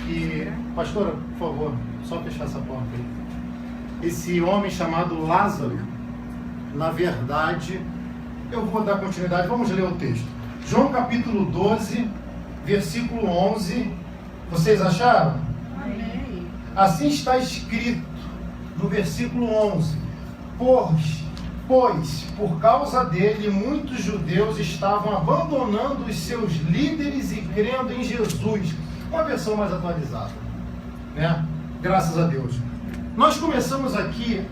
E, pastora, por favor, só fechar essa porta aí. Esse homem chamado Lázaro, na verdade, eu vou dar continuidade, vamos ler o texto. João capítulo 12, versículo 11. Vocês acharam? Amém. Assim está escrito no versículo 11: Pois, por causa dele, muitos judeus estavam abandonando os seus líderes e crendo em Jesus. Uma versão mais atualizada, né? Graças a Deus. Nós começamos aqui,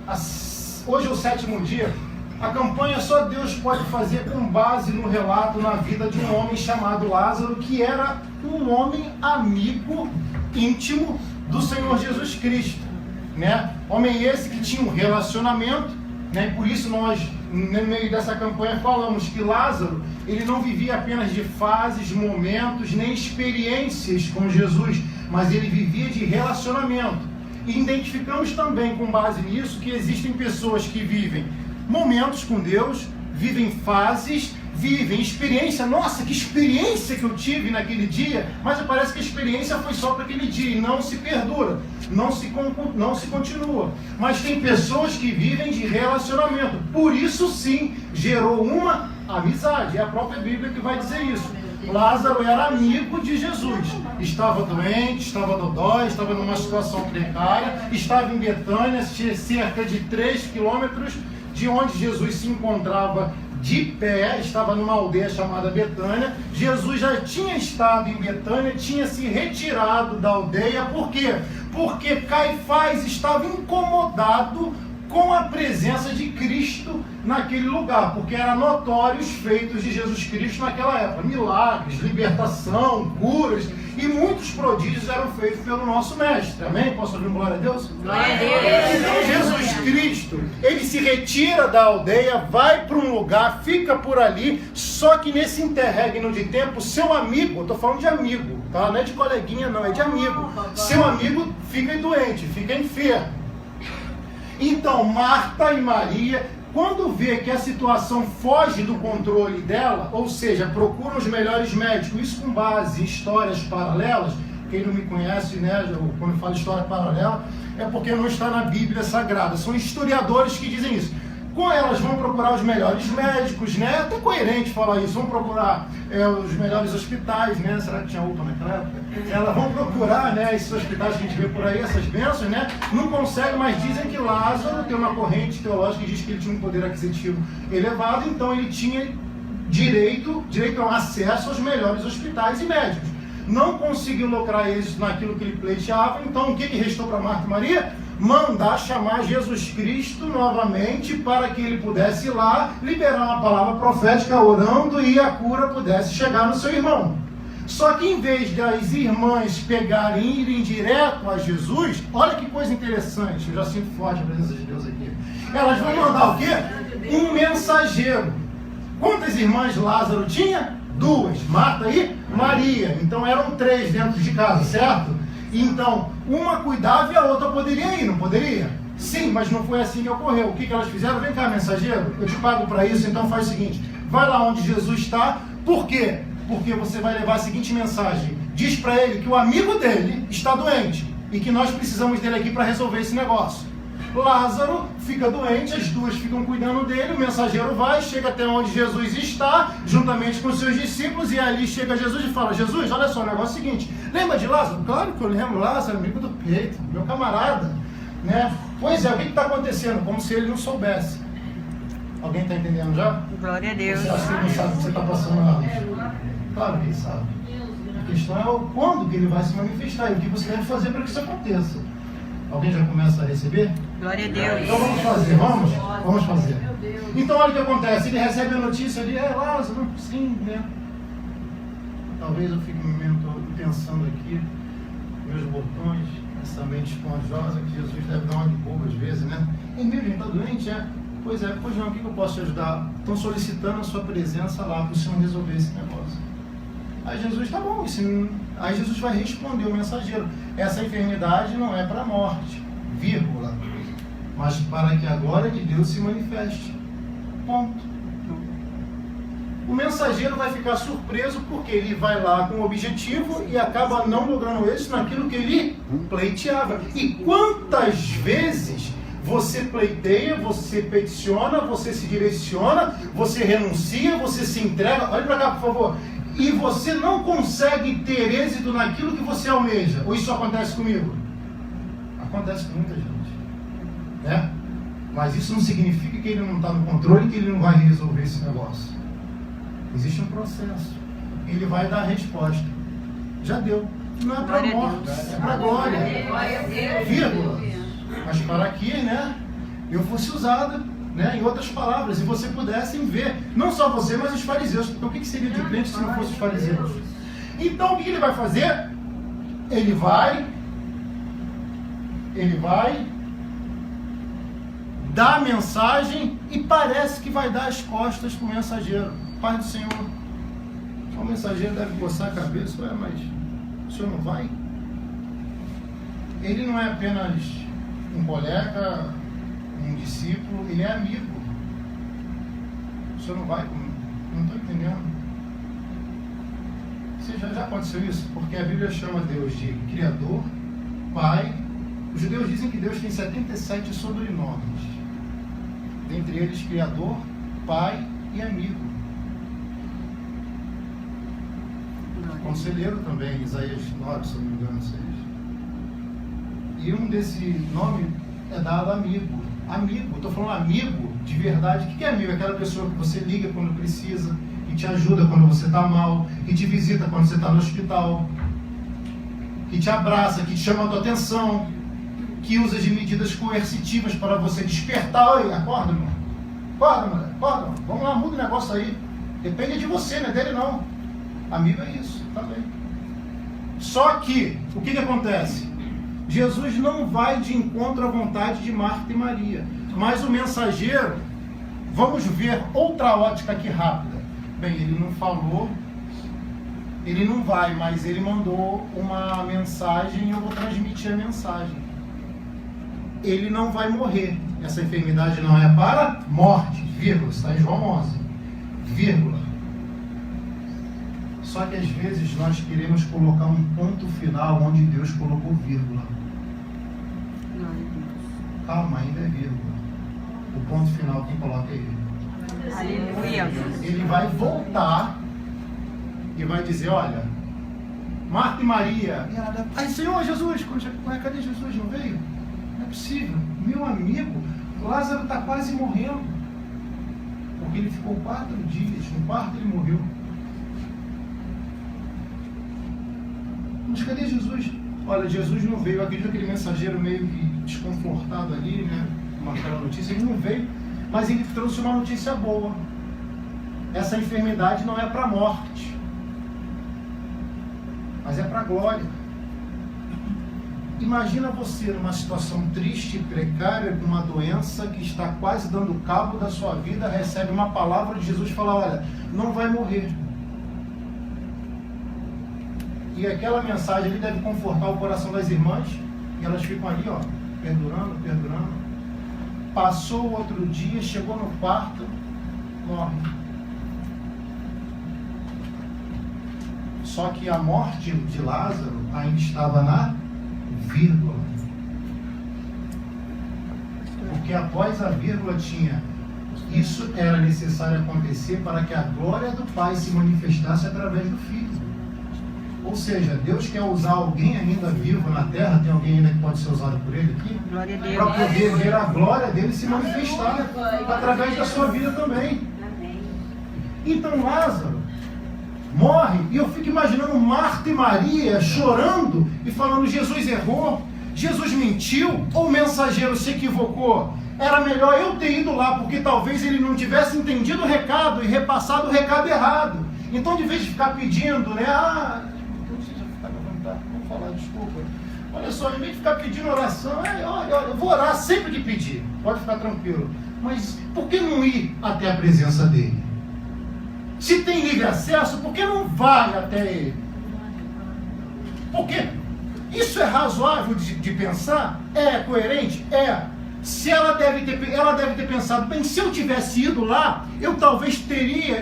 hoje é o 7º dia, a campanha Só Deus Pode Fazer, com base no relato na vida de um homem chamado Lázaro, que era um homem amigo íntimo do Senhor Jesus Cristo, né? Homem esse que tinha um relacionamento, né? E por isso nós, no meio dessa campanha, falamos que Lázaro, ele não vivia apenas de fases, momentos, nem experiências com Jesus, mas ele vivia de relacionamento. E identificamos também, com base nisso, que existem pessoas que vivem momentos com Deus, vivem fases, vivem experiência. Nossa, que experiência que eu tive naquele dia, mas parece que a experiência foi só para aquele dia e não se perdura, não se continua. Mas tem pessoas que vivem de relacionamento, por isso sim gerou uma amizade. É a própria Bíblia que vai dizer isso. Lázaro era amigo de Jesus, estava doente, estava dodói, estava numa situação precária, estava em Betânia, cerca de 3 quilômetros de onde Jesus se encontrava de pé, estava numa aldeia chamada Betânia. Jesus já tinha estado em Betânia, tinha se retirado da aldeia. Por quê? Porque Caifás estava incomodado com a presença de Cristo naquele lugar, porque eram notórios feitos de Jesus Cristo naquela época, milagres, libertação, curas, e muitos prodígios eram feitos pelo nosso mestre. Amém? Posso ouvir glória a Deus? Glória a Deus. Então Jesus Cristo, ele se retira da aldeia, vai para um lugar, fica por ali, só que nesse interregno de tempo, seu amigo, eu estou falando de amigo, tá? Não é de coleguinha não, é de amigo. Seu amigo fica doente, fica enfermo. Então Marta e Maria, quando vê que a situação foge do controle dela, ou seja, procuram os melhores médicos, isso com base em histórias paralelas. Quem não me conhece, né, quando eu falo história paralela, é porque não está na Bíblia Sagrada. São historiadores que dizem isso. Com elas vão procurar os melhores médicos, né? É até coerente falar isso. Vão procurar os melhores hospitais, né? Será que tinha UPA naquela época? Elas vão procurar, né, esses hospitais que a gente vê por aí, essas bênçãos, né? Não conseguem, mas dizem que Lázaro tem uma corrente teológica que diz que ele tinha um poder aquisitivo elevado, então ele tinha direito a acesso aos melhores hospitais e médicos. Não conseguiu lucrar êxito naquilo que ele pleiteava, então o que restou para Marta e Maria? Mandar chamar Jesus Cristo novamente para que ele pudesse ir lá liberar uma palavra profética orando e a cura pudesse chegar no seu irmão. Só que em vez das irmãs pegarem e irem direto a Jesus, olha que coisa interessante, eu já sinto forte a presença de Deus aqui. Elas vão mandar o quê? Um mensageiro. Quantas irmãs Lázaro tinha? 2, Marta e Maria. Então eram 3 dentro de casa, certo? Então, uma cuidava e a outra poderia ir, não poderia? Sim, mas não foi assim que ocorreu. O que elas fizeram? Vem cá, mensageiro, eu te pago para isso, então faz o seguinte, vai lá onde Jesus está. Por quê? Porque você vai levar a seguinte mensagem. Diz para ele que o amigo dele está doente e que nós precisamos dele aqui para resolver esse negócio. Lázaro fica doente, as duas ficam cuidando dele, o mensageiro vai, chega até onde Jesus está, juntamente com seus discípulos, e ali chega Jesus e fala: Jesus, olha só, o negócio é o seguinte, lembra de Lázaro? Claro que eu lembro, Lázaro, amigo do peito, meu camarada, né? Pois é, o que está acontecendo? Como se ele não soubesse. Alguém está entendendo já? Glória a Deus. Você acha que ele não sabe o que você está passando lá? Claro que ele sabe. A questão é o quando que ele vai se manifestar e o que você deve fazer para que isso aconteça. Alguém já começa a receber? Glória a Deus. Então vamos fazer, vamos fazer. Então olha o que acontece, ele recebe a notícia ali, Lázaro, sim, né? Talvez eu fique pensando aqui, meus botões, essa mente esponjosa, que Jesus deve dar uma de boa às vezes, né? É mesmo, está doente, é? Pois não, o que eu posso te ajudar? Estão solicitando a sua presença lá para o Senhor resolver esse negócio. Aí Jesus, tá bom, aí Jesus vai responder o mensageiro. Essa enfermidade não é para a morte, vírgula, mas para que a glória de Deus se manifeste. Ponto. o mensageiro vai ficar surpreso porque ele vai lá com o objetivo e acaba não logrando êxito naquilo que ele pleiteava. E quantas vezes você pleiteia, você peticiona, você se direciona, você renuncia, você se entrega, olha para cá por favor, e você não consegue ter êxito naquilo que você almeja. Ou isso acontece comigo? Acontece com muita gente, né? Mas isso não significa que ele não está no controle e que ele não vai resolver esse negócio. Existe um processo. Ele vai dar a resposta. Já deu. Não é para morte, é para glória. Vírgula. Mas para que, né, eu fosse usado, né, em outras palavras, e você pudessem ver, não só você, mas os fariseus. Porque o que seria de crente se não fosse os fariseus? Então o que ele vai fazer? Ele vai dar a mensagem e parece que vai dar as costas para o mensageiro. Pai do Senhor, o mensageiro deve coçar a cabeça, mas o senhor não vai? Ele não é apenas um colega, um discípulo, ele é amigo. O senhor não vai? Não estou entendendo. Já aconteceu isso? Porque a Bíblia chama Deus de Criador, Pai. Os judeus dizem que Deus tem 77 sobrenomes. Dentre eles, Criador, Pai e Amigo. Conselheiro também, Isaías 9, se eu não me engano, 6. E um desse nome é dado amigo. Amigo, estou falando amigo de verdade. O que é amigo? É aquela pessoa que você liga quando precisa, que te ajuda quando você está mal, que te visita quando você está no hospital, que te abraça, que te chama a tua atenção, que usa de medidas coercitivas para você despertar. Oi, acorda, irmão. Acorda, mulher. Acorda. Vamos lá, muda o negócio aí. Depende de você, não é dele não. Amigo é isso, também. Só que, o que acontece? Jesus não vai de encontro à vontade de Marta e Maria. Mas o mensageiro, vamos ver outra ótica aqui rápida. Bem, ele não falou, ele não vai, mas ele mandou uma mensagem e eu vou transmitir a mensagem. Ele não vai morrer. Essa enfermidade não é para morte, vírgula, está em João 11, vírgula. Só que às vezes nós queremos colocar um ponto final onde Deus colocou vírgula. Calma, ainda é vírgula. O ponto final quem coloca é ele. Aleluia. Ele vai voltar e vai dizer, olha, Marta e Maria, ai Senhor Jesus, cadê Jesus? Não veio? Não é possível. Meu amigo, Lázaro está quase morrendo. Porque ele ficou 4 dias, no quarto ele morreu. Mas cadê Jesus? Olha, Jesus não veio. Eu acredito que aquele mensageiro meio que desconfortado ali, né? Com aquela notícia, ele não veio, mas ele trouxe uma notícia boa. Essa enfermidade não é para a morte, mas é para a glória. Imagina você numa situação triste e precária, com uma doença que está quase dando cabo da sua vida, recebe uma palavra de Jesus e fala, olha, não vai morrer. E aquela mensagem ali deve confortar o coração das irmãs, e elas ficam ali, ó, perdurando. Passou o outro dia, chegou no quarto, morre. Só que a morte de Lázaro ainda estava na vírgula. Porque após a vírgula tinha, isso era necessário acontecer para que a glória do Pai se manifestasse através do Filho. Ou seja, Deus quer usar alguém ainda vivo na terra, tem alguém ainda que pode ser usado por Ele aqui, para poder ver a glória dele se manifestar através da sua vida também. Então Lázaro morre, e eu fico imaginando Marta e Maria chorando e falando, Jesus errou, Jesus mentiu, ou o mensageiro se equivocou. Era melhor eu ter ido lá, porque talvez ele não tivesse entendido o recado e repassado o recado errado. Então, de vez de ficar pedindo, né, vamos falar, desculpa. Olha só, em vez de ficar pedindo oração, olha, eu vou orar sempre que pedir, pode ficar tranquilo. Mas por que não ir até a presença dele? Se tem livre acesso, por que não vai até ele? Porque isso é razoável de pensar? É coerente? É. Se ela deve ter pensado, bem, se eu tivesse ido lá, eu talvez teria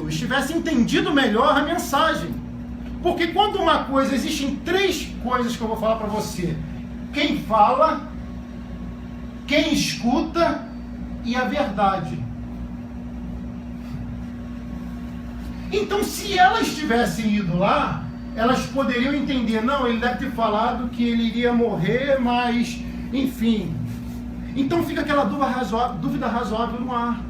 estivesse entendido melhor a mensagem. Porque quando uma coisa, existem 3 coisas que eu vou falar para você. Quem fala, quem escuta e a verdade. Então, se elas tivessem ido lá, elas poderiam entender, não, ele deve ter falado que ele iria morrer, mas, enfim. Então fica aquela dúvida razoável no ar.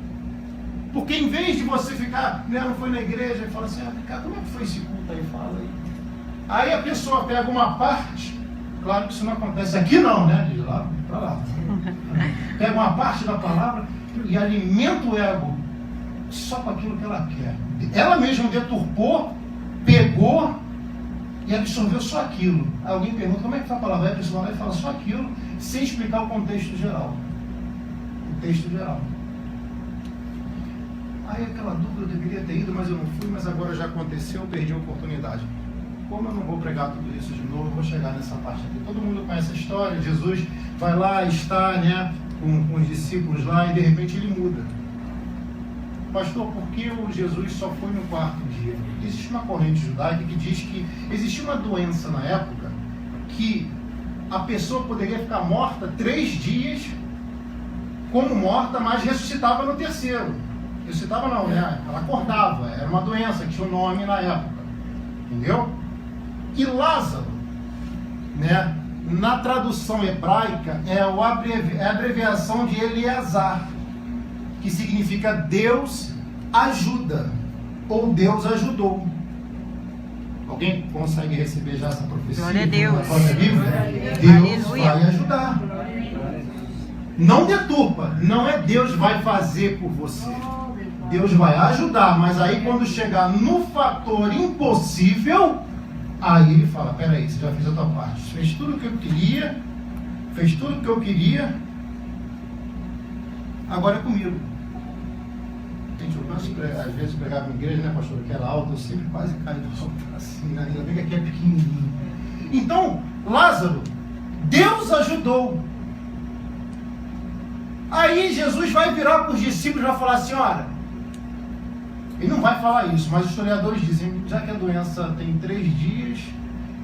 Porque em vez de você ficar, não foi na igreja, e fala assim, cara, como é que foi esse culto aí? Fala aí. Aí a pessoa pega uma parte, claro que isso não acontece aqui não, né? De lá para lá. Pega uma parte da palavra e alimenta o ego só com aquilo que ela quer. Ela mesma deturpou, pegou e absorveu só aquilo. Alguém pergunta, como é que foi a palavra? Aí a pessoa vai e fala só aquilo, sem explicar o contexto geral. O texto geral. Aí aquela dúvida, eu deveria ter ido, mas eu não fui, mas agora já aconteceu, eu perdi a oportunidade. Como eu não vou pregar tudo isso de novo, eu vou chegar nessa parte aqui. Todo mundo conhece a história, Jesus vai lá, está, né, com os discípulos lá, e de repente ele muda. Pastor, por que o Jesus só foi no 4º dia? Existe uma corrente judaica que diz que existia uma doença na época que a pessoa poderia ficar morta 3 dias como morta, mas ressuscitava no 3º. Ressuscitava não, né? Ela acordava. Era uma doença que tinha um nome na época. Entendeu? E Lázaro, né? Na tradução hebraica é a abreviação de Eleazar, que significa Deus ajuda, ou Deus ajudou. Alguém consegue receber já essa profecia? Glória a Deus. Deus vai ajudar. Não deturpa, não é Deus vai fazer por você. Deus vai ajudar, mas aí quando chegar no fator impossível, aí ele fala, peraí, você já fez a tua parte, fez tudo o que eu queria, agora é comigo. Gente, eu canso às vezes pregar na igreja, né, pastor, que era alto, eu sempre quase caio do alto, assim, né, ainda bem que aqui é pequenininho. Então, Lázaro, Deus ajudou. Aí Jesus vai virar para os discípulos e vai falar assim, olha, ele não vai falar isso, mas os historiadores dizem, já que a doença tem 3 dias,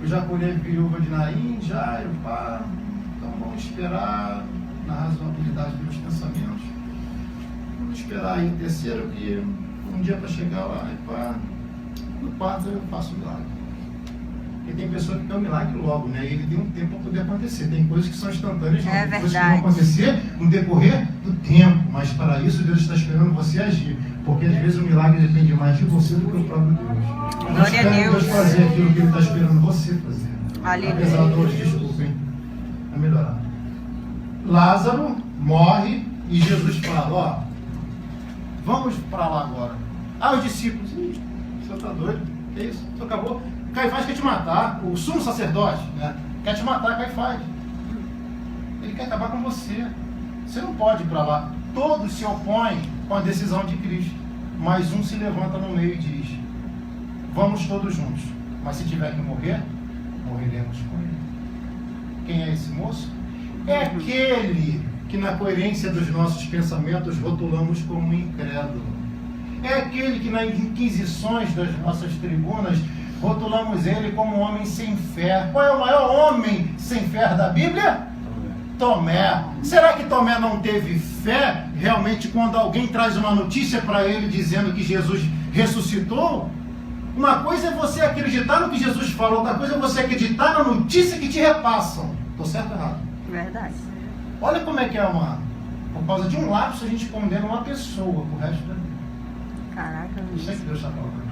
eu já colhei a viúva de Naim, então vamos esperar na razoabilidade dos pensamentos. Vamos esperar aí o 3º, que um dia para chegar lá, no 4º eu faço o milagre. Porque tem pessoa que quer o milagre logo, né? E ele tem um tempo para poder acontecer. Tem coisas que são instantâneas, tem coisas que vão acontecer no decorrer do tempo. Mas para isso Deus está esperando você agir. Porque às vezes o milagre depende mais de você do que o próprio Deus. Não espera Deus fazer aquilo que Ele está esperando você fazer. Apesar de hoje, desculpem, vai melhorar. Lázaro morre e Jesus fala, ó, vamos para lá agora. Os discípulos, o senhor está doido? Que isso? O senhor acabou? Caifás quer te matar, o sumo sacerdote, né? Quer te matar, Caifás. Ele quer acabar com você. Você não pode ir para lá. Todos se opõem com a decisão de Cristo, mas um se levanta no meio e diz, vamos todos juntos, mas se tiver que morrer, morreremos com ele. Quem é esse moço? É aquele que na coerência dos nossos pensamentos rotulamos como incrédulo. É aquele que nas inquisições das nossas tribunas rotulamos ele como um homem sem fé. Qual é o maior homem sem fé da Bíblia? Tomé. Será que Tomé não teve fé realmente quando alguém traz uma notícia para ele dizendo que Jesus ressuscitou? Uma coisa é você acreditar no que Jesus falou, outra coisa é você acreditar na notícia que te repassam. Estou certo ou errado? Verdade. Olha como é que é por causa de um lapso a gente condena uma pessoa pro resto da vida. Caraca, Isso é que Deus está falando.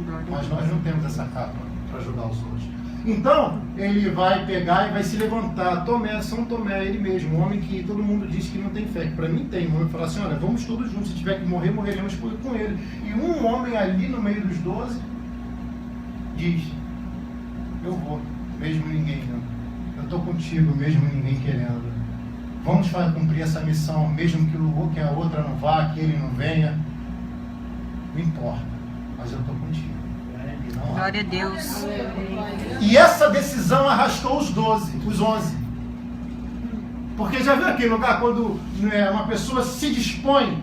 glória a Mas Deus. nós não temos essa capa para ajudar os outros. Então, ele vai pegar e vai se levantar. Tomé, São Tomé, ele mesmo, um homem que todo mundo diz que não tem fé, que para mim tem. Um homem fala assim, olha, vamos todos juntos, se tiver que morrer, morreremos com ele. E um homem ali no meio dos 12 diz, eu vou, mesmo ninguém indo. Eu estou contigo, mesmo ninguém querendo. Vamos cumprir essa missão, mesmo que a outra não vá, que ele não venha. Não importa, mas eu estou contigo. Glória a Deus. E essa decisão arrastou os 11. Porque já viu aquele lugar quando uma pessoa se dispõe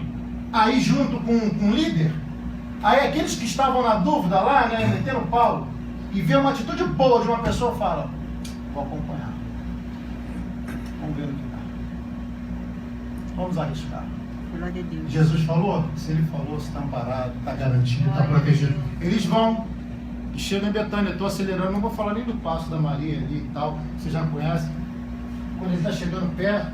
a ir junto com um líder? Aí aqueles que estavam na dúvida lá, né, metendo o pau, e vê uma atitude boa de uma pessoa, fala: vou acompanhar. Vamos ver o que dá. Vamos arriscar. Glória a Deus. Jesus falou? Se ele falou, se está amparado, está garantido, está protegido. Eles vão e chegam em Betânia. Estou acelerando, não vou falar nem do passo da Maria ali e tal, você já conhece. Quando ele está chegando perto,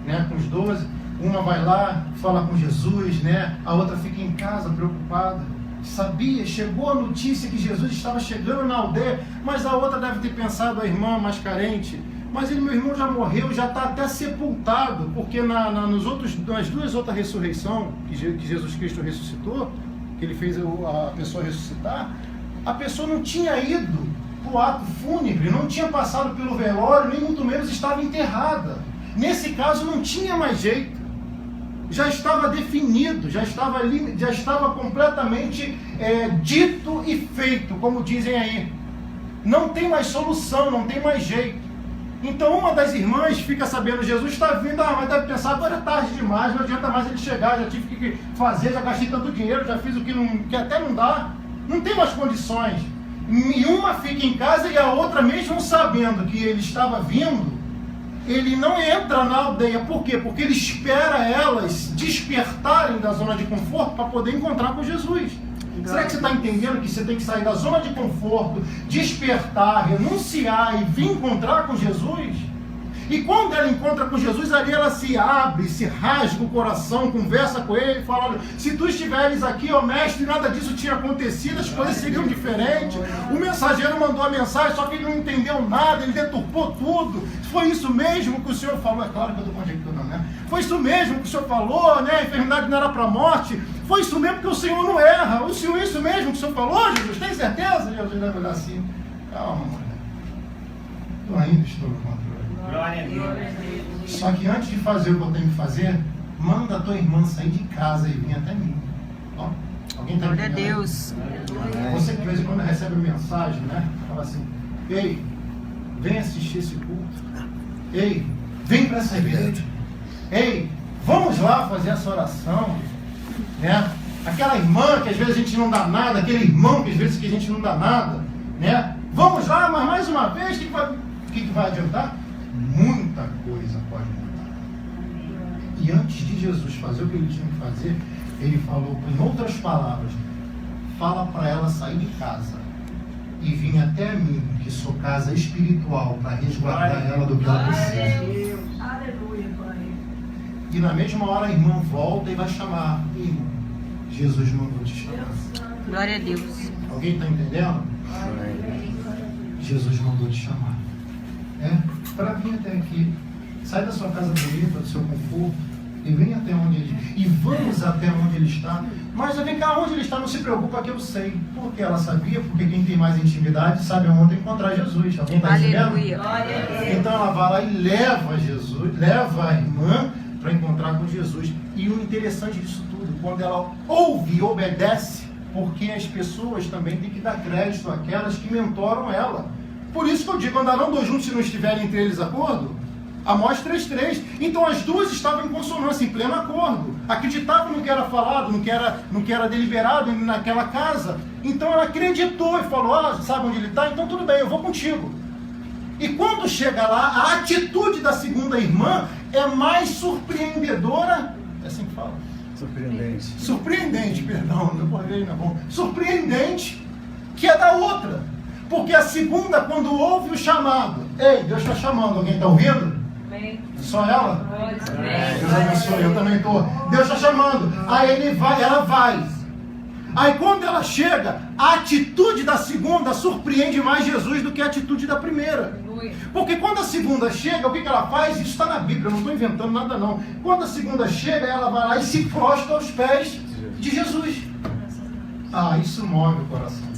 né, com os 12, uma vai lá, fala com Jesus, né, a outra fica em casa preocupada. Sabia, chegou a notícia que Jesus estava chegando na aldeia, mas a outra deve ter pensado, a irmã mais carente: mas ele, meu irmão, já morreu, já está até sepultado, porque nas duas outras ressurreições que Jesus Cristo ressuscitou, que ele fez a pessoa ressuscitar, a pessoa não tinha ido para o ato fúnebre, não tinha passado pelo velório, nem muito menos estava enterrada. Nesse caso não tinha mais jeito, já estava definido, já estava completamente dito e feito, como dizem aí. Não tem mais solução, não tem mais jeito. Então uma das irmãs fica sabendo: Jesus está vindo, mas deve pensar: agora é tarde demais, não adianta mais ele chegar, já tive que fazer, já gastei tanto dinheiro, já fiz o que até não dá, não tem mais condições. E uma fica em casa e a outra, mesmo sabendo que ele estava vindo, ele não entra na aldeia. Por quê? Porque ele espera elas despertarem da zona de conforto para poder encontrar com Jesus. Será que você está entendendo que você tem que sair da zona de conforto, despertar, renunciar e vir encontrar com Jesus? E quando ela encontra com Jesus, ali ela se abre, se rasga o coração, conversa com ele e fala: olha, se tu estiveres aqui, ó mestre, nada disso tinha acontecido, as coisas seriam diferentes. O mensageiro mandou a mensagem, só que ele não entendeu nada, ele deturpou tudo. Foi isso mesmo que o Senhor falou? É claro que eu estou conjecturando, né? Foi isso mesmo que o Senhor falou, né? A enfermidade não era para a morte. Foi isso mesmo, que o Senhor não erra. O Senhor, isso mesmo que o Senhor falou, Jesus? Tem certeza? Jesus deve olhar assim: calma, mulher. Eu ainda estou no controle. Glória a Deus. Só que antes de fazer o que eu tenho que fazer, manda a tua irmã sair de casa e vir até mim. Ó, alguém está Glória a entendendo? Deus. Você que de vez em quando recebe mensagem, né? Fala assim: ei, vem assistir esse culto. Ei, vem para essa igreja. Ei, vamos lá fazer essa oração. Né? Aquela irmã que às vezes a gente não dá nada, aquele irmão que às vezes que a gente não dá nada, né? Vamos lá, mas mais uma vez, o que vai adiantar? Muita coisa pode mudar. E antes de Jesus fazer o que ele tinha que fazer, ele falou, em outras palavras: fala para ela sair de casa e vir até mim, que sou casa espiritual, para resguardar ela do que ela precisa. Aleluia, Pai. E na mesma hora a irmã volta e vai chamar: irmão, Jesus mandou te chamar. Glória a Deus. Alguém está entendendo? Jesus mandou te chamar. Para vir até aqui. Sai da sua casa bonita, do seu conforto, e vem até onde ele... E vamos até onde ele está. Mas vem cá, onde ele está, não se preocupa, que eu sei. Porque ela sabia, porque quem tem mais intimidade sabe aonde encontrar Jesus. Alguém está entendendo? Aleluia. Então ela vai lá e leva Jesus, leva a irmã para encontrar com Jesus. E o interessante disso tudo, quando ela ouve e obedece, porque as pessoas também têm que dar crédito àquelas que mentoram ela. Por isso que eu digo: andarão dois juntos se não estiverem entre eles acordo? Amós 3:3. Então as duas estavam em consonância, em pleno acordo. Acreditavam no que era falado, no que era deliberado naquela casa. Então ela acreditou e falou: sabe onde ele está? Então tudo bem, eu vou contigo. E quando chega lá, a atitude da segunda irmã é mais surpreendedora. É assim que fala? Surpreendente, perdão, meu português não é bom. Surpreendente que é da outra. Porque a segunda, quando ouve o chamado: ei, Deus está chamando, alguém está ouvindo? Amém. Só ela? Amém. Deus abençoe, eu também estou. Deus está chamando. Aí ela vai. Aí quando ela chega, a atitude da segunda surpreende mais Jesus do que a atitude da primeira. Porque quando a segunda chega, o que ela faz? Isso está na Bíblia, eu não estou inventando nada não. Quando a segunda chega, ela vai lá e se prostra aos pés de Jesus. Isso move o coração.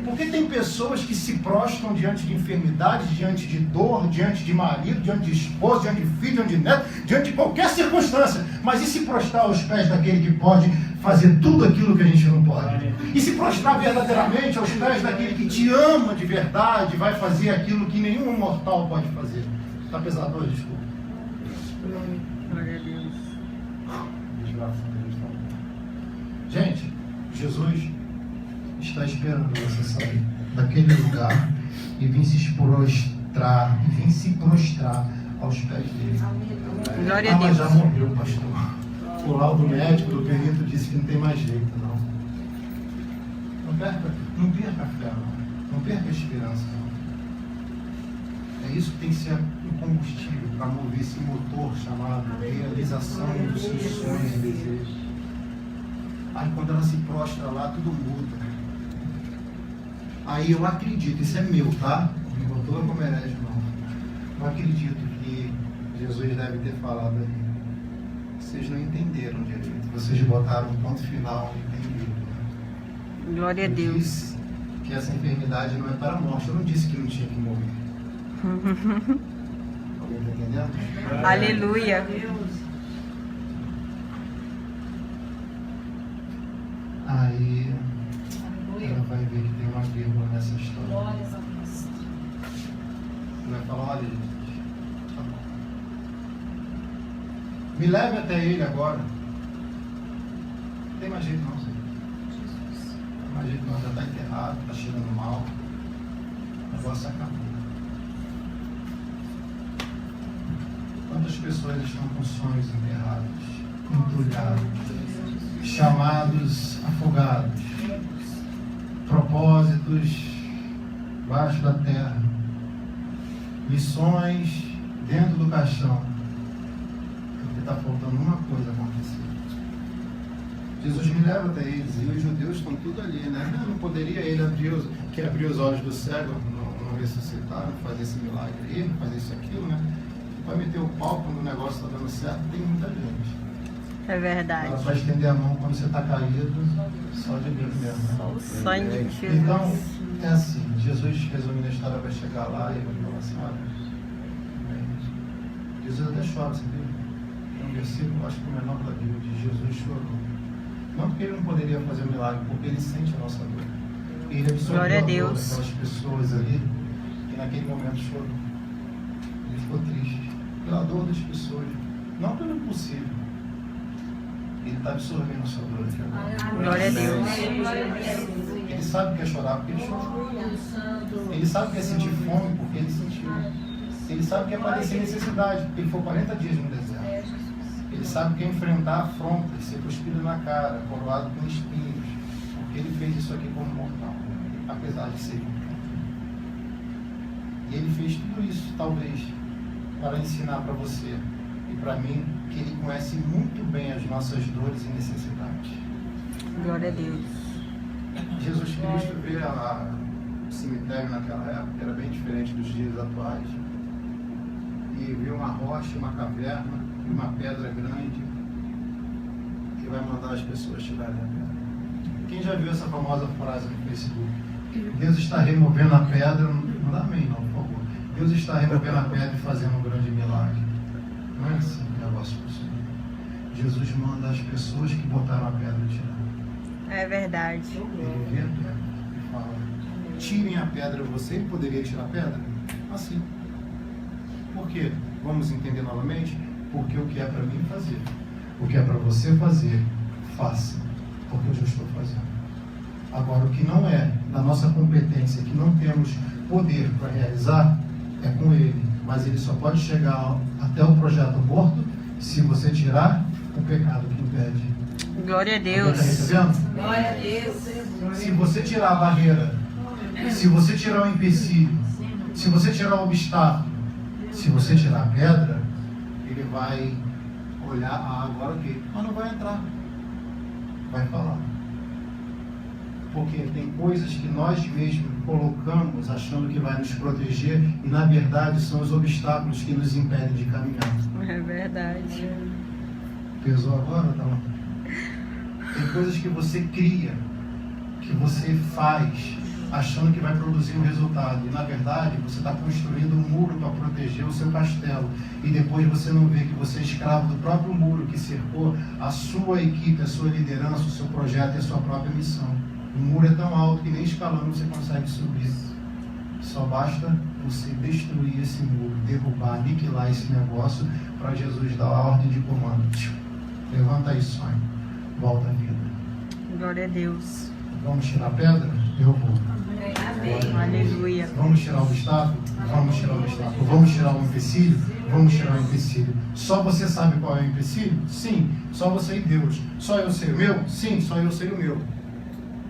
Porque tem pessoas que se prostram diante de enfermidade, diante de dor, diante de marido, diante de esposa, diante de filho, diante de neto, diante de qualquer circunstância. Mas e se prostrar aos pés daquele que pode fazer tudo aquilo que a gente não pode? E se prostrar verdadeiramente aos pés daquele que te ama de verdade, vai fazer aquilo que nenhum mortal pode fazer? Está pesado hoje, desculpa. Glória a Deus. Gente, Jesus está esperando você sair daquele lugar e vir se prostrar, aos pés dele. Glória a Mas Deus. já morreu, pastor. O laudo médico do perito disse que não tem mais jeito, não. Não perca a fé, não perca a esperança, não. É isso que tem que ser o combustível para mover esse motor chamado realização dos seus sonhos e desejos. Aí quando ela se prostra lá, tudo muda. Aí eu acredito, isso é meu, tá? Não botou como herege, não. Eu acredito que Jesus deve ter falado ali. Vocês não entenderam direito. Vocês botaram um ponto final e entenderam. Glória a Eu Deus. disse que essa enfermidade não é para a morte. Eu não disse que não tinha que morrer. Alguém está entendendo? Aleluia. Aí ela vai ver que tem uma vírgula nessa história. Vai falar, olha, gente, tá bom. Me leve até ele agora. Não tem mais jeito não, Senhor. Não tem mais jeito não, já está enterrado, está cheirando mal. O negócio acabou. Quantas pessoas estão com sonhos enterrados, entulhados, chamados afogados, propósitos baixo da terra, missões dentro do caixão, porque está faltando uma coisa acontecer. Jesus me leva até eles, e os judeus estão tudo ali, né? Não poderia ele abrir os olhos do cego, não ressuscitar, não fazer esse milagre aí, não fazer isso e aquilo, né? Vai meter o pau quando o negócio está dando certo, tem muita gente. É verdade. Ela vai estender a mão quando você está caído, só de Deus mesmo. Só o sangue de Jesus. Então, é assim, Jesus, resumindo a história, vai chegar lá e vai falar assim, olha, Jesus até chora, você viu? Tem um versículo, acho que o menor da Bíblia, de Jesus chorou. Não porque ele não poderia fazer um milagre, porque ele sente a nossa dor. Ele absorveu Glória a a dor Deus. daquelas pessoas ali, e naquele momento chorou. Ele ficou triste pela dor das pessoas, não pelo impossível. Ele está absorvendo a sua dor aqui agora. Glória a Deus. Ele sabe o que é chorar porque ele chorou. Ele sabe o que é sentir fome porque ele sentiu. Ele sabe o que é padecer necessidade porque ele foi 40 dias no deserto. Ele sabe o que é enfrentar afrontas, ser cuspido na cara, coroado com espinhos, porque ele fez isso aqui como mortal, apesar de ser mortal. E ele fez tudo isso, talvez, para ensinar para você e para mim que ele conhece muito bem as nossas dores e necessidades. Glória a Deus. Jesus Cristo vê o cemitério naquela época, era bem diferente dos dias atuais, e vê uma rocha, uma caverna, uma pedra grande, e vai mandar as pessoas tirarem a pedra. Quem já viu essa famosa frase no Facebook? Deus está removendo a pedra, não dá amém não, por favor. Deus está removendo a pedra e fazendo um grande milagre. Não é assim que o negócio funciona. Jesus manda as pessoas que botaram a pedra tirar. É verdade. Ele vê a pedra e fala, tirem a pedra. Você poderia tirar a pedra? Assim. Por quê? Vamos entender novamente? Porque o que é para mim fazer, o que é para você fazer, faça, porque eu já estou fazendo. Agora, o que não é da nossa competência, que não temos poder para realizar, é com Ele. Mas Ele só pode chegar até o projeto morto se você tirar o pecado que impede. Glória a Está Deus. recebendo? Glória a Deus. Se você tirar a barreira, se você tirar o empecilho, se você tirar o obstáculo, se você tirar a pedra, ele vai olhar, agora ok, mas não vai entrar, vai falar. Porque tem coisas que nós mesmos colocamos achando que vai nos proteger e na verdade são os obstáculos que nos impedem de caminhar. É verdade. Pesou agora, tá? Tem coisas que você cria, que você faz, achando que vai produzir um resultado. E na verdade você está construindo um muro para proteger o seu castelo. E depois você não vê que você é escravo do próprio muro que cercou a sua equipe, a sua liderança, o seu projeto e a sua própria missão. O muro é tão alto que nem escalando você consegue subir. Só basta você destruir esse muro, derrubar, aniquilar esse negócio para Jesus dar a ordem de comando. Levanta aí, sonho. Volta à vida. Glória a Deus. Vamos tirar a pedra? Eu vou. Aleluia. Vamos tirar o obstáculo? Vamos tirar o obstáculo. Vamos tirar o empecilho? Vamos tirar o empecilho. Só você sabe qual é o empecilho? Sim. Só você e Deus. Só eu sei o meu? Sim. Só eu sei o meu.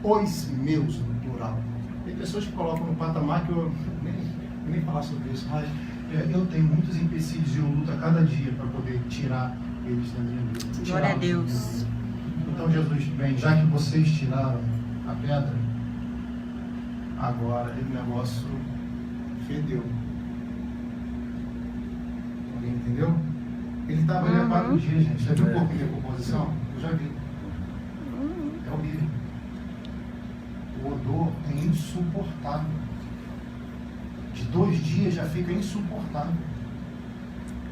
Os meus, no plural. Tem pessoas que colocam no patamar que eu nem falar sobre isso, mas eu tenho muitos empecilhos e eu luto a cada dia para poder tirar eles da minha vida. Glória a Deus. Então, Jesus, bem, já que vocês tiraram a pedra, agora o negócio fedeu. Alguém entendeu? Ele estava ali há 4 dias, gente. Já viu o corpo em decomposição? Eu já vi. É horrível. O odor é insuportável. De 2 dias já fica insuportável.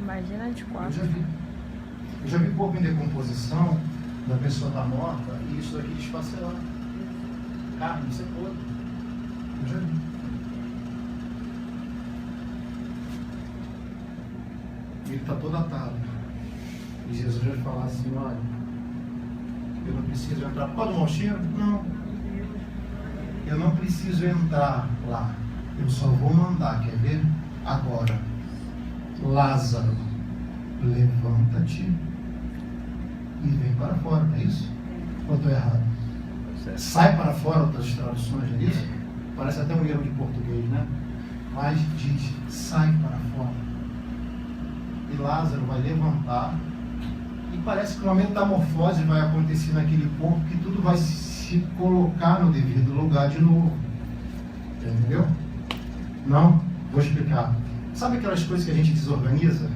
Imagina de Eu 4. já vi. Eu já vi corpo em decomposição, da pessoa está morta, e isso daqui desfacelar. Carne, isso é podre. Eu já vi. Ele está todo atado. E Jesus vai falar assim, olha, eu não preciso entrar. Pode mau cheiro? Não. Eu não preciso entrar lá. Eu só vou mandar, quer ver? Agora. Lázaro, levanta-te e vem para fora, não é isso? Ou estou errado? Sai para fora, outras traduções, não é isso? Parece até um erro de português, né? Mas diz, sai para fora. E Lázaro vai levantar e parece que uma metamorfose vai acontecer naquele corpo, que tudo vai se colocar no devido lugar de novo. Entendeu? Não? Vou explicar. Sabe aquelas coisas que a gente desorganiza?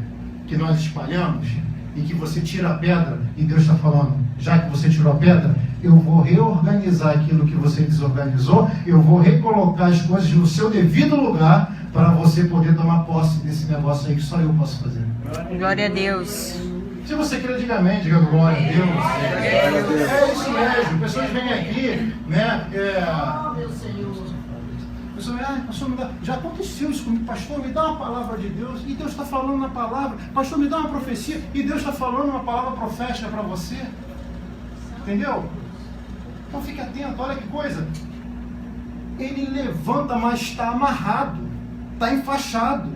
Que nós espalhamos? E que você tira a pedra e Deus está falando, já que você tirou a pedra, eu vou reorganizar aquilo que você desorganizou, eu vou recolocar as coisas no seu devido lugar para você poder tomar posse desse negócio aí que só eu posso fazer. Glória a Deus. Se você quer, diga amém, diga glória a Deus. É isso mesmo. Pessoas vêm aqui, né? Meu Senhor. Pessoas, pastor, já aconteceu isso comigo, pastor, me dá uma palavra de Deus, e Deus está falando na palavra, pastor, me dá uma profecia, e Deus está falando uma palavra profética para você. Entendeu? Então fique atento, olha que coisa. Ele levanta, mas está amarrado, está enfaixado,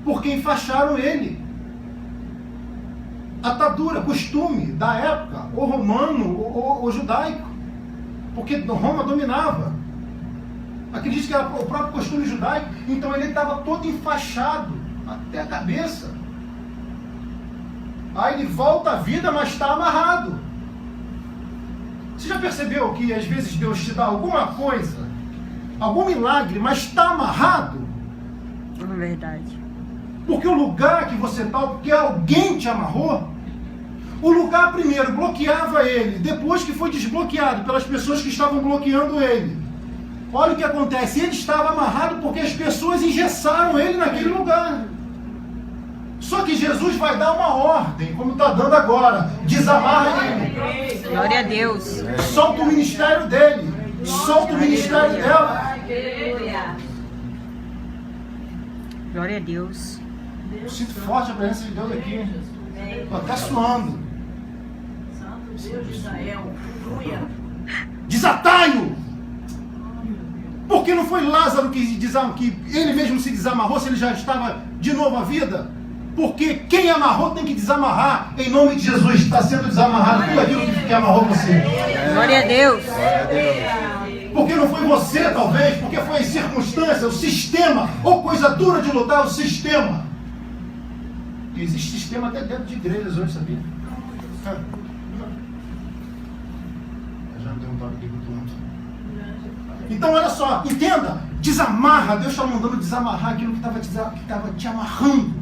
porque enfaixaram ele. Atadura, costume da época, ou romano, ou judaico, porque Roma dominava. Acredito que era o próprio costume judaico. Então ele estava todo enfaixado até a cabeça. Aí ele volta à vida, mas está amarrado. Você já percebeu que às vezes Deus te dá alguma coisa, algum milagre, mas está amarrado? É verdade. Porque o lugar que você está, porque alguém te amarrou. O lugar primeiro bloqueava ele, depois que foi desbloqueado pelas pessoas que estavam bloqueando ele. Olha o que acontece, ele estava amarrado porque as pessoas engessaram ele naquele lugar. Só que Jesus vai dar uma ordem, como está dando agora, desamarra ele. Glória a Deus. Solta o ministério dele, solta o ministério dela. Glória a Deus. Eu sinto forte a presença de Deus aqui. Estou até suando. Santo Deus de Israel. Desatai-o! Porque não foi Lázaro que ele mesmo se desamarrou, se ele já estava de novo à vida? Porque quem amarrou tem que desamarrar. Em nome de Jesus, está sendo desamarrado tudo aquilo que amarrou você. Glória a Deus. Porque não foi você, talvez, porque foi as circunstâncias, o sistema, ou coisa dura de lutar, o sistema. E existe sistema até dentro de igrejas hoje, sabia? Eu já me dei um toque aqui com o mundo. Então, olha só, entenda, desamarra, Deus está mandando desamarrar aquilo que estava te amarrando.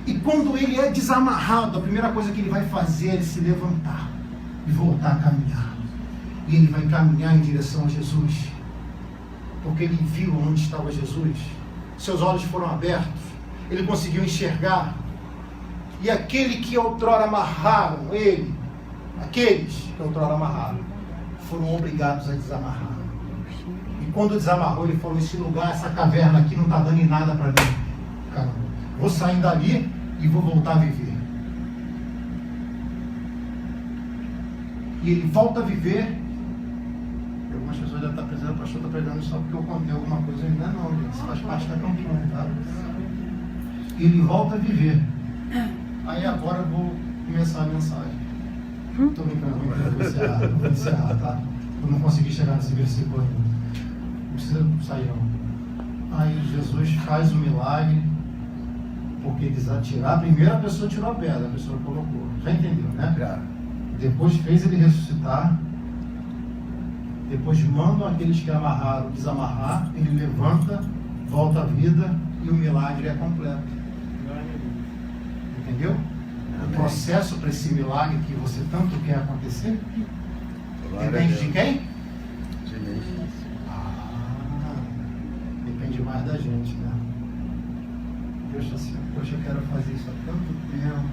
E quando ele é desamarrado, a primeira coisa que ele vai fazer é se levantar e voltar a caminhar. E ele vai caminhar em direção a Jesus, porque ele viu onde estava Jesus, seus olhos foram abertos, ele conseguiu enxergar, e aquele que outrora amarraram ele, aqueles que outrora amarraram, foram obrigados a desamarrar. E E quando desamarrou, ele falou, esse lugar, essa caverna aqui não está dando em nada para mim. Caramba, vou sair dali e vou voltar a viver. E ele volta a viver. Algumas pessoas já estão pensando, o pastor está pregando só porque eu contei alguma coisa. Ainda não, gente. Isso faz parte da campanha, tá? E ele volta a viver. Aí agora eu vou começar a mensagem. Estou brincando, vou encerrar, tá? Eu não consegui chegar nesse versículo ainda. Não precisa sair não. Aí Jesus faz o milagre, porque eles atiraram. A primeira pessoa tirou a pedra, a pessoa colocou. Já entendeu, né? Já. Depois fez ele ressuscitar. Depois mandam aqueles que amarraram desamarrar. Ele levanta, volta à vida e o milagre é completo. Entendeu? O processo para esse milagre que você tanto quer acontecer. Depende de quem? Depende mais da gente, né? Deus está assim, poxa, eu quero fazer isso há tanto tempo,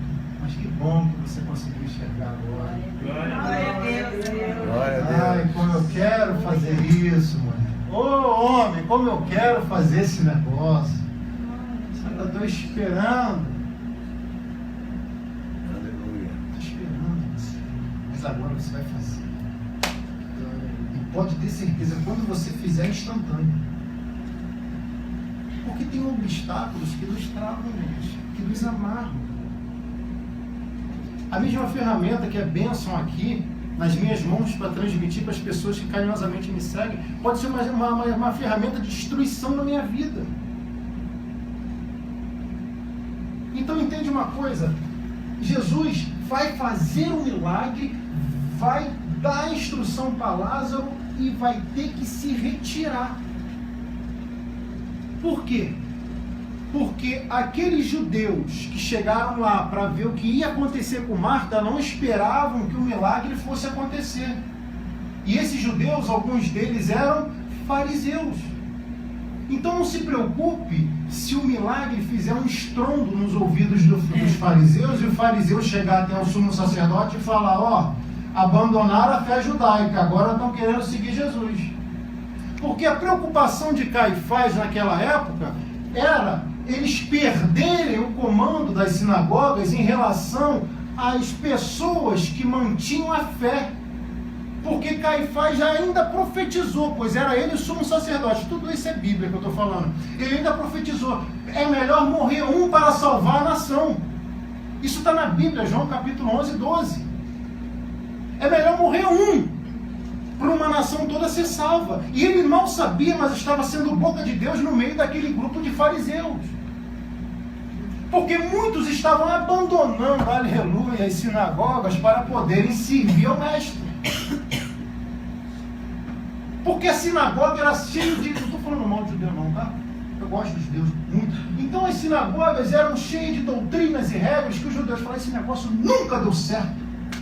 mas que bom que você conseguiu enxergar agora. Glória a Deus. Ai, como eu quero fazer isso, mulher. Ô homem, como eu quero fazer esse negócio. Eu estou esperando. Estou esperando você. Mas agora você vai fazer. E pode ter certeza, quando você fizer, é instantâneo. Porque tem obstáculos que nos travam, gente, que nos amarram. A mesma ferramenta que é bênção aqui, nas minhas mãos, para transmitir para as pessoas que carinhosamente me seguem, pode ser uma ferramenta de destruição na minha vida. Então entende uma coisa, Jesus vai fazer um milagre, vai dar a instrução para Lázaro e vai ter que se retirar. Por quê? Porque aqueles judeus que chegaram lá para ver o que ia acontecer com Marta não esperavam que o milagre fosse acontecer. E esses judeus, alguns deles eram fariseus. Então não se preocupe se o milagre fizer um estrondo nos ouvidos dos fariseus e o fariseu chegar até o sumo sacerdote e falar, ó, abandonaram a fé judaica, agora estão querendo seguir Jesus. Porque a preocupação de Caifás naquela época era eles perderem o comando das sinagogas em relação às pessoas que mantinham a fé. Porque Caifás já ainda profetizou, pois era ele o sumo sacerdote. Tudo isso é Bíblia que eu estou falando. Ele ainda profetizou, é melhor morrer um para salvar a nação. Isso está na Bíblia, João capítulo 11, 12. É melhor morrer um para uma nação toda ser salva. E ele mal sabia, mas estava sendo boca de Deus no meio daquele grupo de fariseus. Porque muitos estavam abandonando, aleluia, as sinagogas para poderem servir ao mestre. Porque a sinagoga era cheia de... Não estou falando mal de judeu não, tá? Eu gosto dos judeus muito. Então as sinagogas eram cheias de doutrinas e regras que os judeus falaram, esse negócio nunca deu certo.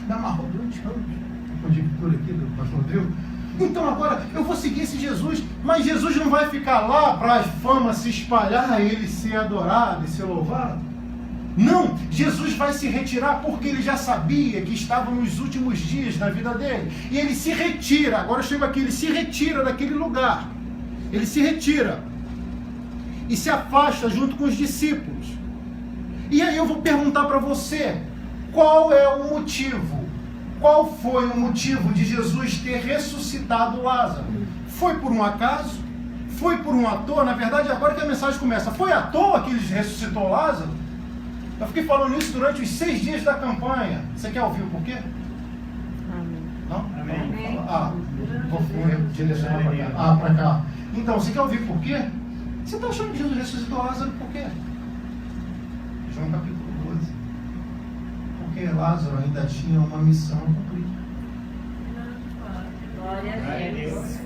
Me amarrou durante anos. Eu digo tudo aqui do pastor Rodrigo. Então agora eu vou seguir esse Jesus, mas Jesus não vai ficar lá para a fama se espalhar e ele ser adorado e ser louvado. Não, Jesus vai se retirar porque ele já sabia que estava nos últimos dias da vida dele. E ele se retira, agora chega aqui, ele se retira daquele lugar. Ele se retira e se afasta junto com os discípulos. E aí eu vou perguntar para você, qual é o motivo? Qual foi o motivo de Jesus ter ressuscitado Lázaro? Foi por um acaso? Foi por um à toa? Na verdade, agora que a mensagem começa, foi à toa que ele ressuscitou Lázaro? Eu fiquei falando isso durante os 6 dias da campanha. Você quer ouvir o porquê? Amém. Não? Amém. Vou direcionar para cá. Para cá. Então, você quer ouvir por quê? Você está achando que Jesus ressuscitou Lázaro por quê? João capítulo 12. Porque Lázaro ainda tinha uma missão a cumprir. Glória a Deus.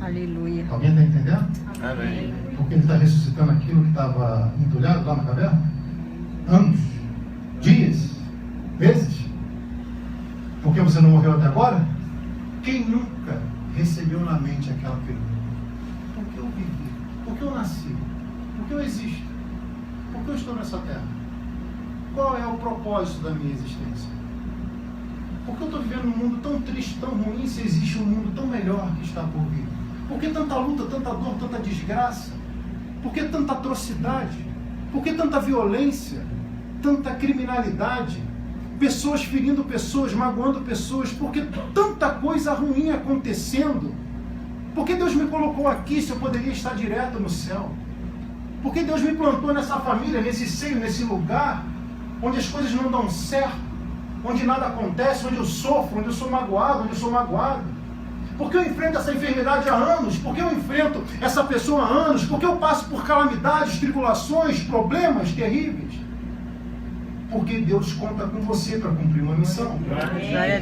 Aleluia. Alguém está entendendo? Amém. Porque ele está ressuscitando aquilo que estava entulhado lá na caverna? Anos, dias, meses. Por que você não morreu até agora? Quem nunca recebeu na mente aquela pergunta? Por que eu vivi? Por que eu nasci? Por que eu existo? Por que eu estou nessa terra? Qual é o propósito da minha existência? Por que eu estou vivendo um mundo tão triste, tão ruim, se existe um mundo tão melhor que está por vir? Por que tanta luta, tanta dor, tanta desgraça? Por que tanta atrocidade? Por que tanta violência? Tanta criminalidade? Pessoas ferindo pessoas, magoando pessoas? Por que tanta coisa ruim acontecendo? Por que Deus me colocou aqui se eu poderia estar direto no céu? Por que Deus me plantou nessa família, nesse seio, nesse lugar, onde as coisas não dão certo, onde nada acontece, onde eu sofro, onde eu sou magoado, onde eu sou magoado? Por que eu enfrento essa enfermidade há anos? Por que eu enfrento essa pessoa há anos? Por que eu passo por calamidades, tribulações, problemas terríveis? Porque Deus conta com você para cumprir uma missão.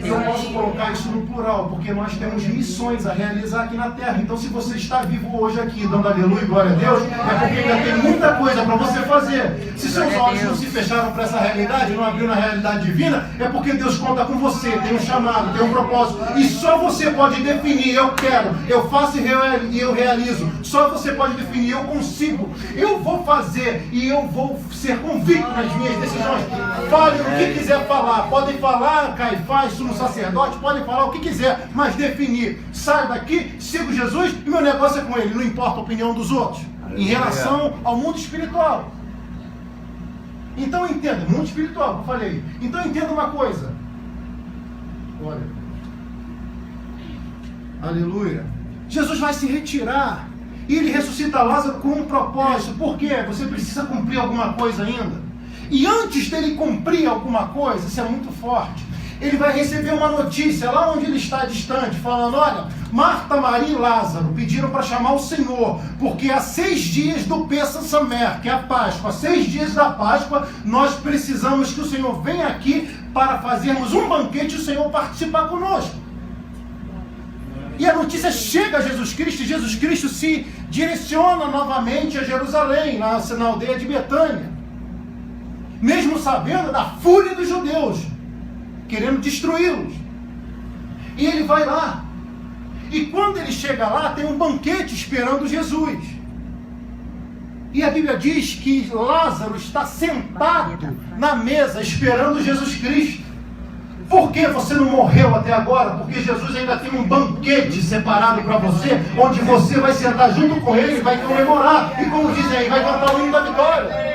Eu posso colocar isso no plural, porque nós temos missões a realizar aqui na terra. Então, se você está vivo hoje aqui, dando aleluia e glória a Deus, é porque ainda tem muita coisa para você fazer. Se seus olhos não se fecharam para essa realidade, não abriu na realidade divina, é porque Deus conta com você, tem um chamado, tem um propósito. E só você pode definir: eu quero, eu faço e eu realizo. Só você pode definir: eu consigo, eu vou fazer e eu vou ser convicto nas minhas decisões. Fale o que quiser falar. Podem falar Caifás, sumo sacerdote, podem falar o que quiser, mas definir: saio daqui, sigo Jesus e meu negócio é com ele. Não importa a opinião dos outros em relação ao mundo espiritual. Então entenda, mundo espiritual, que eu falei. Então entenda uma coisa. Olha, aleluia. Jesus vai se retirar e ele ressuscita Lázaro com um propósito. Por quê? Você precisa cumprir alguma coisa ainda. E antes dele cumprir alguma coisa, isso é muito forte, ele vai receber uma notícia lá onde ele está distante, falando: olha, Marta, Maria e Lázaro pediram para chamar o Senhor, porque há 6 dias do Pessa Samer, que é a Páscoa, 6 dias da Páscoa, nós precisamos que o Senhor venha aqui para fazermos um banquete e o Senhor participar conosco. E a notícia chega a Jesus Cristo, e Jesus Cristo se direciona novamente a Jerusalém, na aldeia de Betânia. Mesmo sabendo da fúria dos judeus, querendo destruí-los. E ele vai lá. E quando ele chega lá, tem um banquete esperando Jesus. E a Bíblia diz que Lázaro está sentado na mesa esperando Jesus Cristo. Por que você não morreu até agora? Porque Jesus ainda tem um banquete separado para você, onde você vai sentar junto com ele e vai comemorar. E como dizem aí, vai cantar o hino da vitória.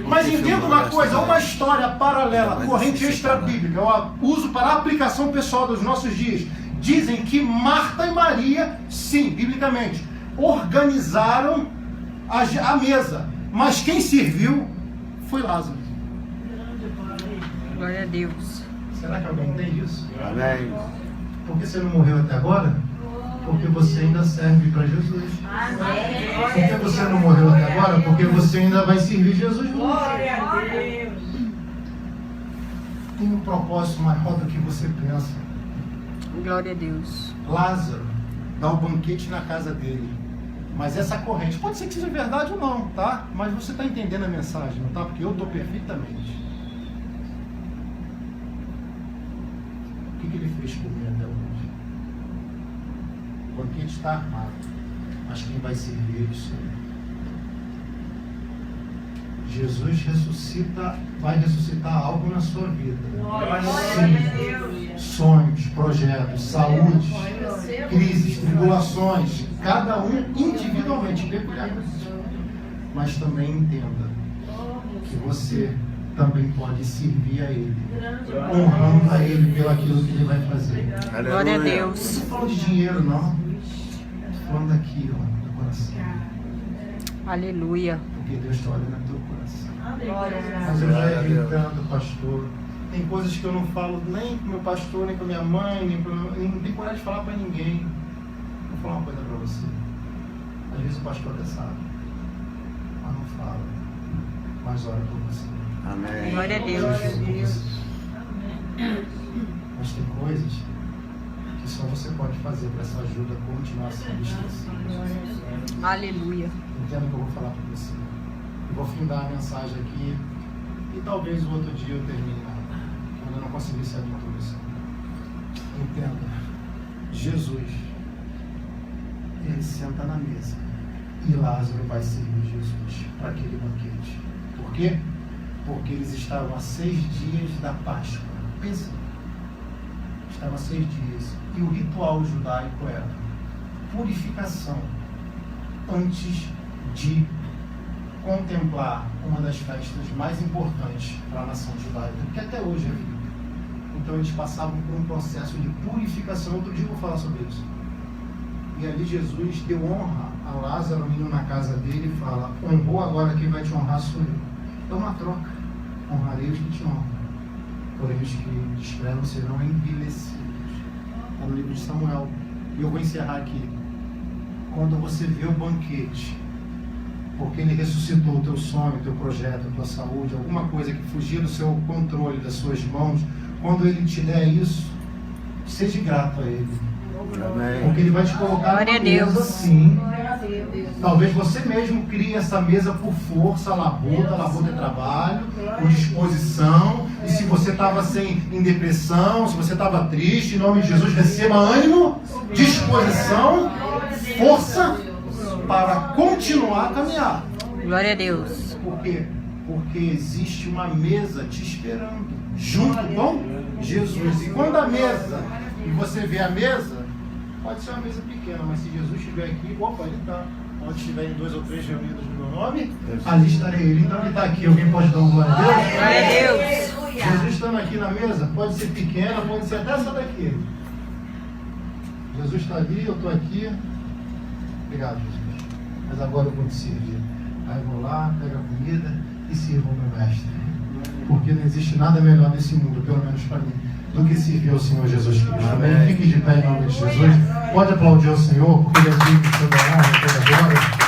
Mas entenda uma coisa, uma história paralela, corrente extra-bíblica, eu uso para a aplicação pessoal dos nossos dias. Dizem que Marta e Maria, sim, biblicamente, organizaram a mesa, mas quem serviu foi Lázaro. Glória a Deus. Será que alguém entende isso? Amém. Por que você não morreu até agora? Porque você ainda serve para Jesus. Amém. Por que você não morreu até agora? Porque você ainda vai servir Jesus. Glória a Deus. Tem um propósito maior do que você pensa. Glória a Deus. Lázaro dá um banquete na casa dele. Mas essa corrente, pode ser que seja verdade ou não, tá? Mas você está entendendo a mensagem, não tá? Porque eu estou perfeitamente. O que ele fez por mim até hoje? O banquete está armado, mas quem vai servir é o Senhor. Jesus vai ressuscitar algo na sua vida. Sim. Sonhos, projetos, saúde, crises, tribulações, cada um individualmente, peculiarmente. Mas também entenda que você também pode servir a Ele, honrando a Ele pelo aquilo que Ele vai fazer. Glória a Deus. Não estou falando de dinheiro, não. Estou falando daqui, ó, do coração. Aleluia. Porque Deus está olhando no teu coração. Glória Mas eu já vi tanto, pastor. Tem coisas que eu não falo nem com meu pastor, nem com minha mãe, nem com meu... não tenho coragem de falar para ninguém. Vou falar uma coisa para você. Às vezes o pastor até sabe, mas não fala. Mas ora por você. Amém. Glória a Deus. Mas tem coisas que só você pode fazer para essa ajuda continuar sendo estabelecida. Aleluia. Entendo o que eu vou falar para você. Eu vou findar a mensagem aqui e talvez o outro dia eu termine quando eu não conseguir sair de tudo isso. Entenda. Jesus, ele senta na mesa e Lázaro vai servir Jesus para aquele banquete. Por quê? Porque eles estavam a 6 dias da Páscoa. Pensa. ficava 6 dias. E o ritual judaico era purificação antes de contemplar uma das festas mais importantes para a nação judaica, que até hoje é viva. Então eles passavam por um processo de purificação. Outro dia eu vou falar sobre isso. E ali Jesus deu honra a Lázaro, indo na casa dele, e fala: honrou, agora quem vai te honrar sou eu. É uma troca. Honrarei os que te honram, porém os que desprezam serão envilecidos. Está no livro de Samuel. E eu vou encerrar aqui. Quando você vê o banquete, porque ele ressuscitou o teu sonho, o teu projeto, a tua saúde, alguma coisa que fugia do seu controle, das suas mãos, quando ele te der isso, seja grato a ele. Amém. Porque ele vai te colocar Glória numa a Deus. mesa assim. Talvez você mesmo crie essa mesa por força, labuta é trabalho, por disposição. E se você estava em depressão, se você estava triste, em nome de Jesus, receba ânimo, disposição, força para continuar a caminhar. Glória a Deus. Por quê? Porque existe uma mesa te esperando, junto com Jesus. E quando a mesa, e você vê a mesa, pode ser uma mesa pequena, mas se Jesus estiver aqui, opa, ele está. Onde estiverem 2 ou 3 reunidos no meu nome, ali estarei ele. Então ele está aqui. Alguém pode dar um glória a Deus? Glória a Deus. Jesus estando aqui na mesa, pode ser pequena, pode ser até essa daqui. Jesus está ali, eu estou aqui. Obrigado, Jesus. Mas agora eu vou te servir. Aí eu vou lá, pego a comida e sirvo ao meu mestre. Porque não existe nada melhor nesse mundo, pelo menos para mim, do que servir ao Senhor Jesus Cristo. Amém. Fique de pé em nome de Jesus. Pode aplaudir ao Senhor, porque Ele é digno de toda honra, toda glória.